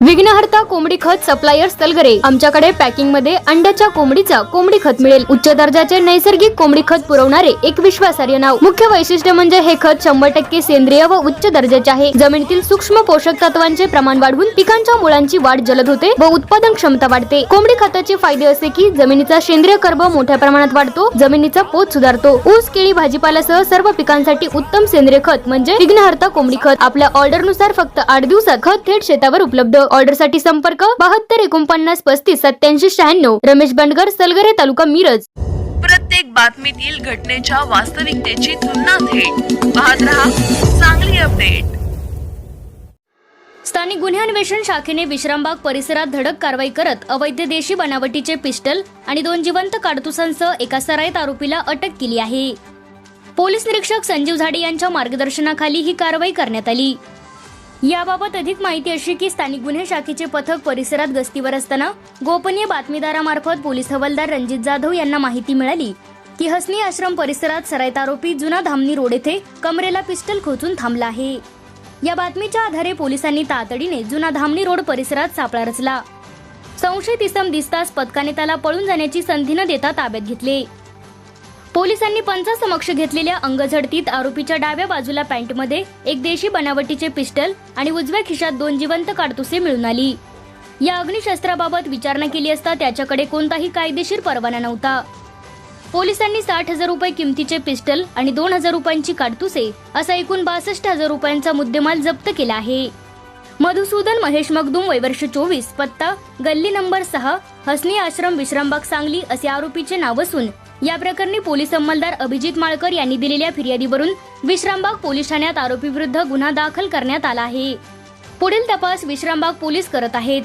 विघ्नहर्ता कोंबडी खत सप्लायर सलगरे। आमच्याकडे पॅकिंग मध्ये अंड्याच्या कोंबडीचा कोंबडी खत मिळेल। उच्च दर्जाचे नैसर्गिक कोंबडी खत पुरवणारे एक विश्वासार्ह नाव। मुख्य वैशिष्ट्य म्हणजे हे खत 100% सेंद्रिय व उच्च दर्जाचे आहे। जमिनीतील सूक्ष्म पोषक तत्वांचे प्रमाण वाढवून पिकांच्या मुळांची वाढ जलद होते व उत्पादन क्षमता वाढते। कोंबडी खताचे फायदे असे की जमिनीचा सेंद्रिय कर्ब मोठ्या प्रमाणात वाढतो, जमिनीचा पोत सुधारतो। ऊस, केळी, भाजीपाल्यासह सर्व पिकांसाठी उत्तम सेंद्रिय खत म्हणजे विघ्नहर्ता कोंबडी खत। आपल्या ऑर्डर नुसार फक्त 8 दिवसात खत थेट शेतावर उपलब्ध। ऑर्डर साठी संपर्क 72 49 35 87 96। रमेश बंडगर, सलगरे, तालुका मिरज। प्रत्येक बातमीतील घटनेच्या वास्तविकतेची तुलना थेट पाहत रहा चांगली अपडेट। स्थानिक गुन्हे अन्वेषण शाखेने विश्रामबाग परिसरात धडक कारवाई करत अवैध देशी बनावटीचे पिस्टल आणि 2 जिवंत काडतुसांसह एका सराईत आरोपीला अटक केली आहे। पोलीस निरीक्षक संजीव झाडे यांच्या मार्गदर्शनाखाली ही कारवाई करण्यात आली। याबाबत अधिक माहिती अशी की स्थानिक गुन्हे शाखेचे पथक परिसरात गस्तीवर असताना गोपनीय बातमीदारामार्फत पोलीस हवालदार रणजित जाधव यांना माहिती मिळाली की हसनी आश्रम परिसरात सराईत आरोपी जुना धामणी रोड येथे कमरेला पिस्टल खोचून थांबला आहे। या बातमीच्या आधारे पोलिसांनी तातडीने जुना धामणी रोड परिसरात सापळा रचला। संशयित इसम दिसताच पथकाने त्याला पळून जाण्याची संधी न देता ताब्यात घेतले। पोलिसांनी पंचासमक्ष घेतलेल्या अंगझडतीत आरोपीच्या डाव्या बाजूला पॅन्टमध्ये एक देशी बनावटीचे पिस्टल आणि उजव्या खिशात 2 जिवंत काडतुसे मिळून आली। या अग्निशस्त्राबाबत विचारणा केली असता त्याच्याकडे कोणताही कायदेशीर परवाना नव्हता। पोलिसांनी 60,000 रुपये किमतीचे पिस्टल आणि 2,000 रुपयांची काडतुसे असा एकूण 62,000 रुपयांचा मुद्देमाल जप्त केला आहे। मधुसूदन महेश मगदुम, वय वर्ष 24, पत्ता गल्ली नंबर 6, हसनी आश्रम, विश्रामबाग, सांगली असे आरोपीचे नाव असून या प्रकरणी पोलीस अंमलदार अभिजित माळकर यांनी दिलेल्या फिर्यादीवरून विश्रामबाग पोलीस ठाण्यात आरोपी विरुद्ध गुन्हा दाखल करण्यात आला आहे। पुढील तपास विश्रामबाग पोलीस करत आहेत।